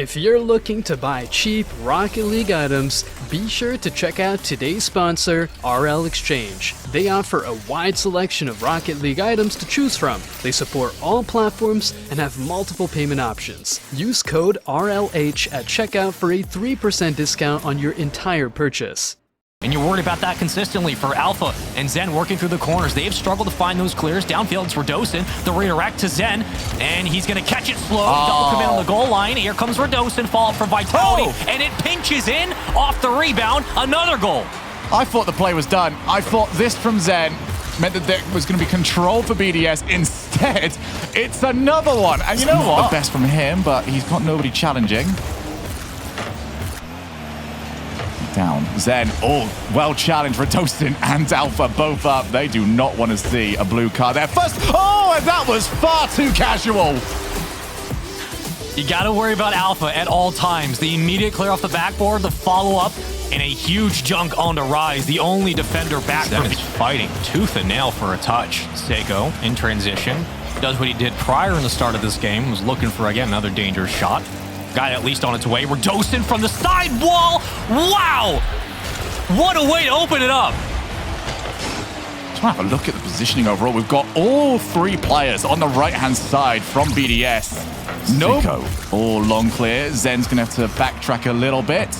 If you're looking to buy cheap Rocket League items, be sure to check out today's sponsor, RLXChange. They offer a wide selection of Rocket League items to choose from. They support all platforms and have multiple payment options. Use code RLH at checkout for a 3% discount on your entire purchase. And you're worried about that consistently for Alpha and Zen working through the corners. They've struggled to find those clears. Downfield, it's Radosin. The redirect to Zen, and he's going to catch it slow. Double commit on the goal line. Here comes Radosin, fall for Vitality, and it pinches in off the rebound. Another goal. I thought the play was done. I thought this from Zen meant that there was going to be control for BDS. Instead, it's another one. And you know what? The best from him, but he's got nobody challenging. Down. Zen, well challenged. Radosin and Alpha both up. They do not want to see a blue card there. First, and that was far too casual. You got to worry about Alpha at all times. The immediate clear off the backboard, the follow-up, and a huge junk onto Rise, the only defender back from fighting tooth and nail for a touch. Seiko in transition does what he did prior in the start of this game, was looking for, again, another dangerous shot. Got it at least on its way. Radosin from the side wall. Wow! What a way to open it up. Just want to have a look at the positioning overall. We've got all three players on the right-hand side from BDS. Nope. All long clear. Zen's going to have to backtrack a little bit.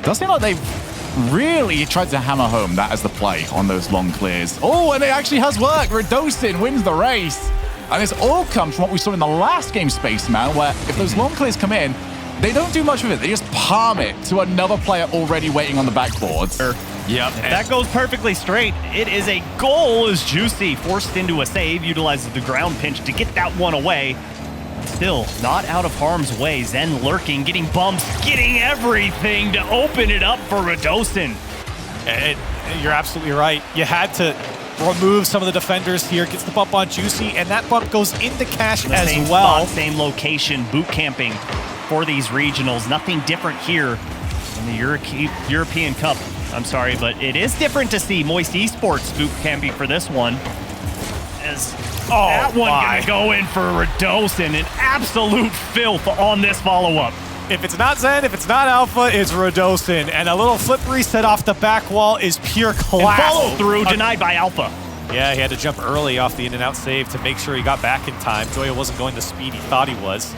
Does seem like they've really tried to hammer home that as the play on those long clears. And it actually has worked. Radosin wins the race. And this all comes from what we saw in the last game, Spaceman, where if those long clears come in, they don't do much with it. They just palm it to another player already waiting on the backboard. Yep, that goes perfectly straight. It is a goal as Juicy forced into a save, utilizes the ground pinch to get that one away. Still not out of harm's way. Zen lurking, getting bumps, getting everything to open it up for Radosin. You're absolutely right. You had to remove some of the defenders here, gets the bump on Juicy, and that bump goes into Cash as well. Same location, boot camping for these regionals. Nothing different here in the European Cup. I'm sorry, but it is different to see Moist Esports boot camping for this one. As that one gonna go in for Radosin, an absolute filth on this follow-up. If it's not Zen, if it's not Alpha, it's Radosin. And a little flip reset off the back wall is pure class. And follow through denied by Alpha. Yeah, he had to jump early off the in-and-out save to make sure he got back in time. Joya wasn't going the speed he thought he was.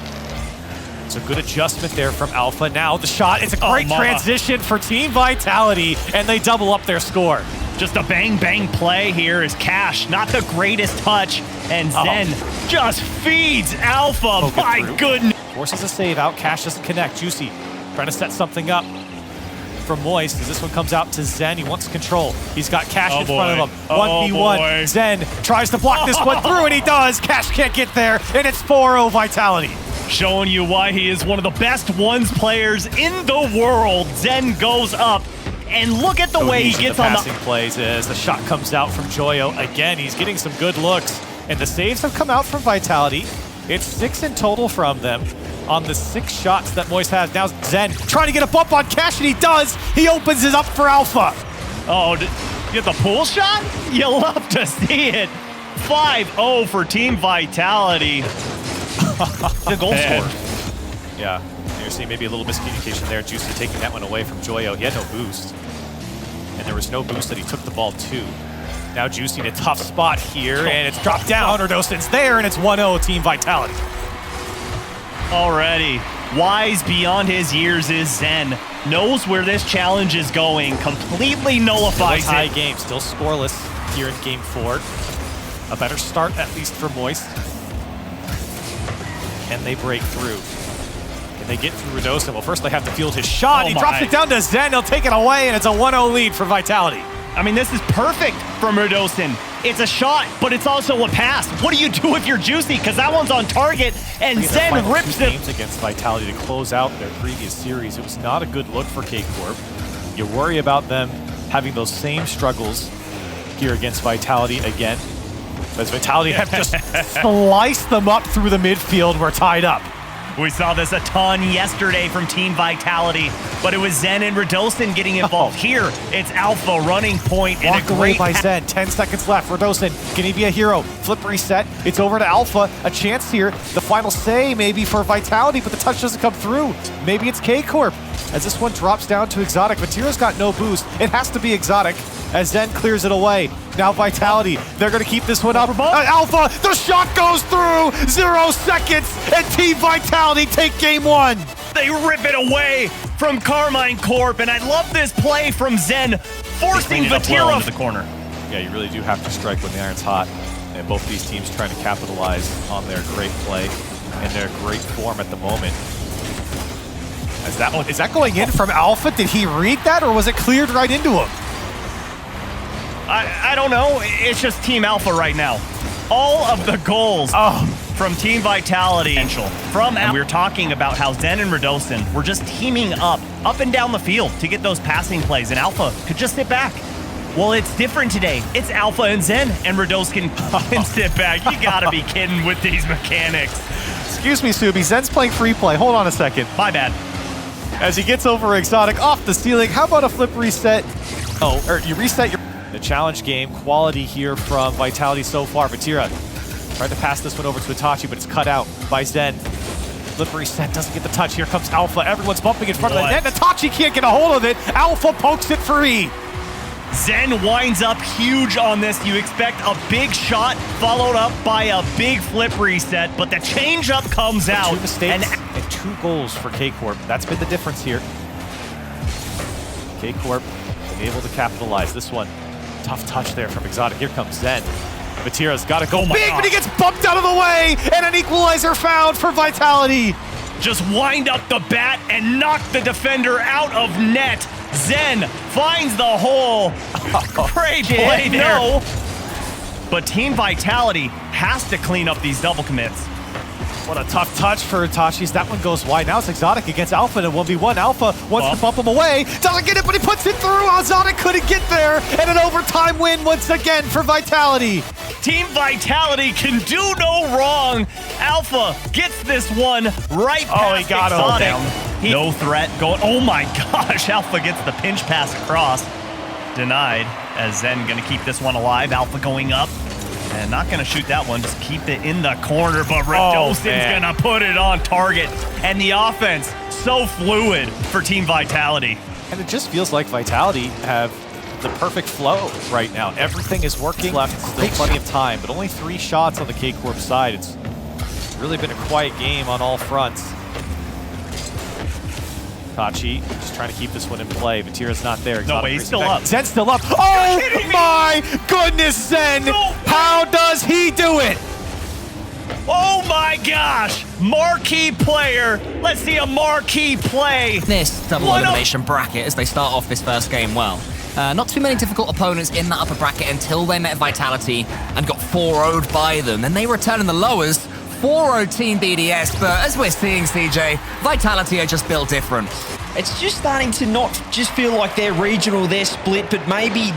It's a good adjustment there from Alpha. Now the shot, it's a great transition for Team Vitality, and they double up their score. Just a bang-bang play here is Cash. Not the greatest touch, and Zen just feeds Alpha. My goodness. Forces a save out. Cash doesn't connect. Juicy trying to set something up from Moist as this one comes out to Zen. He wants control. He's got Cash in front of him. 1v1. Zen tries to block this one through, and he does. Cash can't get there, and it's 4-0 Vitality. Showing you why he is one of the best ones players in the world. Zen goes up, and look at the way he gets on the passing plays as the shot comes out from Joyo. Again, he's getting some good looks, and the saves have come out from Vitality. It's 6 in total from them on the 6 shots that Moist has. Now Zen trying to get a bump on Cash, and he does. He opens it up for Alpha. You get the pull shot? You love to see it. 5-0 for Team Vitality. The goal scorer. Yeah, you're seeing maybe a little miscommunication there. Juicy taking that one away from Joyo. He had no boost, and there was no boost that he took the ball to. Now Juicy in a tough spot here, and it's dropped down. Radosin's there, and it's 1-0 Team Vitality. Already, wise beyond his years is Zen. Knows where this challenge is going, completely nullifies it. High game, still scoreless here in Game 4. A better start, at least for Moist. Can they break through? Can they get through Radosin? Well, first they have to field his shot. He drops it down to Zen. He'll take it away, and it's a 1-0 lead for Vitality. I mean, this is perfect from Radosin. It's a shot, but it's also a pass. What do you do if you're Juicy? Because that one's on target, and Zen rips it. Games against Vitality to close out their previous series. It was not a good look for K-Corp. You worry about them having those same struggles here against Vitality again. As Vitality have just sliced them up through the midfield. We're tied up. We saw this a ton yesterday from Team Vitality, but it was Zen and Radosin getting involved. Here, it's Alpha running point and Walked a away great by Zen. 10 seconds left. Radosin, can he be a hero? Flip reset. It's over to Alpha. A chance here. The final say maybe for Vitality, but the touch doesn't come through. Maybe it's K-Corp. As this one drops down to Exotic. Mateera's got no boost. It has to be Exotic as Zen clears it away. Now Vitality, they're going to keep this one up. Alpha, the shot goes through. 0 seconds, and Team Vitality take game 1. They rip it away from Carmine Corp, and I love this play from Zen, forcing Vatira into the corner. Yeah, you really do have to strike when the iron's hot. And both these teams trying to capitalize on their great play and their great form at the moment. Is that going in from Alpha? Did he read that, or was it cleared right into him? I don't know. It's just Team Alpha right now. All of the goals from Team Vitality from Alpha. We were talking about how Zen and Radosin were just teaming up and down the field to get those passing plays, and Alpha could just sit back. Well, it's different today. It's Alpha and Zen, and Radosin can sit back. You gotta be kidding with these mechanics. Excuse me, Subi. Zen's playing free play. Hold on a second. My bad. As he gets over Exotic off the ceiling, how about a flip reset? Or you reset your... The challenge game, quality here from Vitality so far. Vatira tried to pass this one over to Itachi, but it's cut out by Zen. Flip reset, doesn't get the touch. Here comes Alpha. Everyone's bumping in front of the net. Itachi can't get a hold of it. Alpha pokes it free. Zen winds up huge on this. You expect a big shot followed up by a big flip reset, but the changeup comes out. 2 mistakes and 2 goals for K-Corp. That's been the difference here. K-Corp been able to capitalize. This one, tough touch there from Exotic. Here comes Zen. Vatira's got to go big, but he gets bumped out of the way, and an equalizer found for Vitality. Just wind up the bat and knock the defender out of net. Zen finds the hole. Great play there. No. But Team Vitality has to clean up these double commits. What a tough touch for Itachi's. That one goes wide. Now it's Exotic against Alpha in a 1v1. Alpha wants to bump him away. Doesn't get it, but he puts it through. Exotic couldn't get there. And an overtime win once again for Vitality. Team Vitality can do no wrong. Alpha gets this one right past he got Exotic. down. No threat going. Oh my gosh, Alpha gets the pinch pass across. Denied, as Zen gonna keep this one alive. Alpha going up. And not going to shoot that one, just keep it in the corner, but Radosin's going to put it on target. And the offense, so fluid for Team Vitality. And it just feels like Vitality have the perfect flow right now. Everything is working left, still plenty of time, but only 3 shots on the K-Corp side. It's really been a quiet game on all fronts. Tachi just trying to keep this one in play. Vatira's not there. No way, he's still up. Zen's still up. Oh my goodness, Zen! How does he do it? Oh my gosh! Marquee player. Let's see a marquee play. This double elimination bracket as they start off this first game well. Not too many difficult opponents in that upper bracket until they met Vitality and got 4-0'd by them. Then they return in the lowers, 4-0 Team BDS, but as we're seeing, CJ, Vitality are just built different. It's just starting to not just feel like they're regional, they're split, but maybe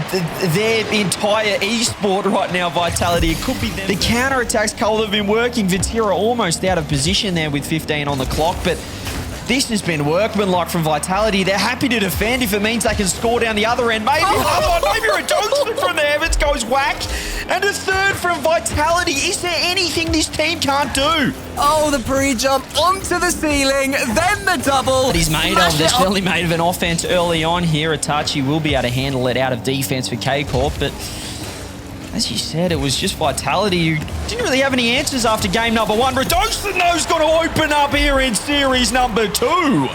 their entire esport right now, Vitality, it could be them. The counter-attacks, Cole, have been working. Vatira almost out of position there with 15 on the clock, but this has been workmanlike from Vitality. They're happy to defend if it means they can score down the other end. Maybe maybe a Johnson from the heavens goes whack. And a third from Vitality. Is there anything this team can't do? Oh, the pre-jump onto the ceiling, then the double. He's made of. There's certainly made of an offense early on here. Itachi will be able to handle it out of defense for K-Corp, but as you said, it was just Vitality who didn't really have any answers after game number 1. Radosin, though's got to open up here in series number 2.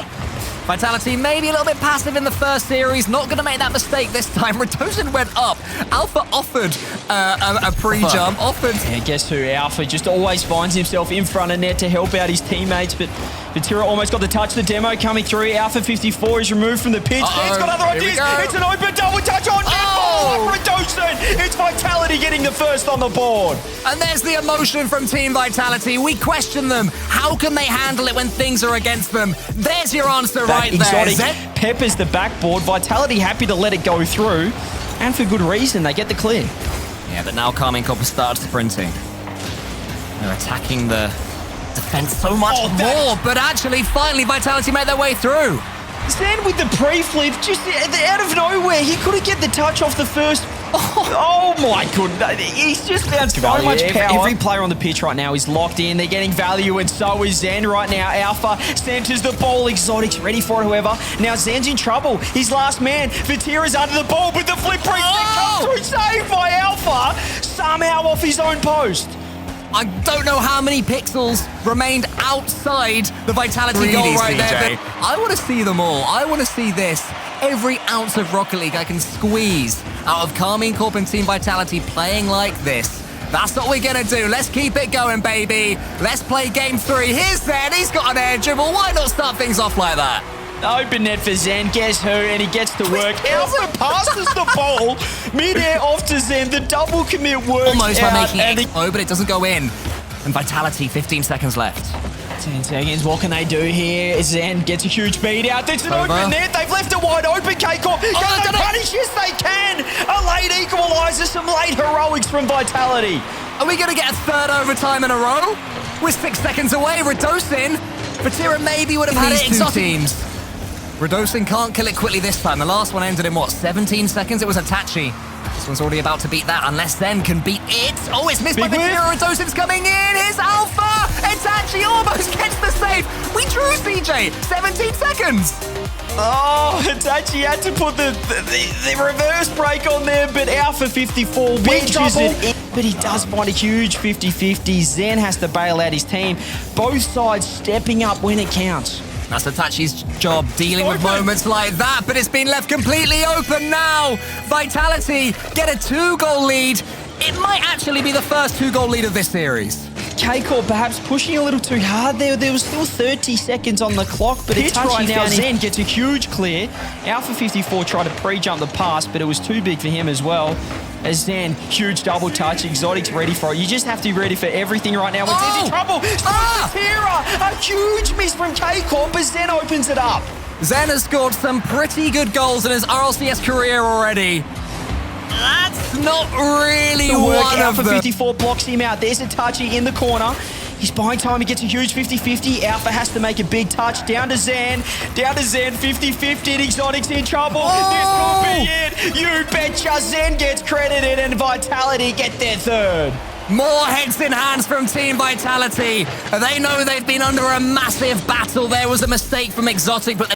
Vitality maybe a little bit passive in the first series, not going to make that mistake this time. Radosin went up. Alpha offered a pre-jump, And guess who? Alpha just always finds himself in front of net to help out his teammates, but Vatira almost got the touch. The demo coming through. Alpha 54 is removed from the pitch. He's got other ideas. It's an open double touch on net ball. Radosin. It's Vitality getting the first on the board. And there's the emotion from Team Vitality. We question them. How can they handle it when things are against them? There's your answer right there. Exotic peppers the backboard. Vitality happy to let it go through. And for good reason. They get the clear. Yeah, but now Carmine Corp starts sprinting. They're attacking the defense so much more, but actually, finally, Vitality made their way through. Zen with the pre-flip, just out of nowhere, he couldn't get the touch off the first. Oh my goodness, he's just found so much power. Every player on the pitch right now is locked in. They're getting value, and so is Zen right now. Alpha centers the ball. Exotic's ready for it, however. Now Zen's in trouble. His last man. Vatira's under the ball, but the flip breaks that comes through. Saved by Alpha. Somehow off his own post. I don't know how many pixels remained outside the Vitality goal right there. But I want to see them all. I want to see this. Every ounce of Rocket League I can squeeze out of Karmine Corp and Team Vitality playing like this. That's what we're going to do. Let's keep it going, baby. Let's play game 3. Here's Zen. He's got an air dribble. Why not start things off like that? Open net for Zen. Guess who? And he gets to work. Alpha passes the ball mid-air off to Zen. The double commit works almost out. By making it but it doesn't go in. And Vitality, 15 seconds left. 10 seconds. What can they do here? Zen gets a huge beat out. It's an open net. They've left it wide open. K-Corp. Can they punish? Yes, they can. A late equalizer. Some late heroics from Vitality. Are we going to get a third overtime in a row? We're 6 seconds away. Redosin. Vatira maybe would have had it. Exotic teams. Redosin can't kill it quickly this time. The last one ended in, what, 17 seconds? It was Itachi. This one's already about to beat that, unless Zen can beat it. Oh, it's missed by Vatira. Redosin's coming in. Here's Alpha. Itachi almost gets the save. We drew, CJ. 17 seconds. Oh, Itachi had to put the reverse break on there, but Alpha 54 wedges it. But he does find a huge 50-50. Zen has to bail out his team. Both sides stepping up when it counts. That's Itachi's job, dealing with moments like that, but it's been left completely open now. Vitality get a 2-goal lead. It might actually be the first 2-goal lead of this series. K-Corp perhaps pushing a little too hard there. There was still 30 seconds on the clock, but Itachi now Zen gets a huge clear. Alpha 54 tried to pre-jump the pass, but it was too big for him as well. As Zen, huge double touch. Exotic's ready for it. You just have to be ready for everything right now. When Zen's in trouble, a huge miss from K-Corp as Zen opens it up. Zen has scored some pretty good goals in his RLCS career already. That's not really one of them. Alpha 54 blocks him out. There's Itachi in the corner. He's buying time. He gets a huge 50-50. Alpha has to make a big touch. Down to Zen. 50-50. And Exotic's in trouble. This could be it. You betcha. Zen gets credited and Vitality get their third. More heads in hands from Team Vitality. They know they've been under a massive battle. There was a mistake from Exotic, but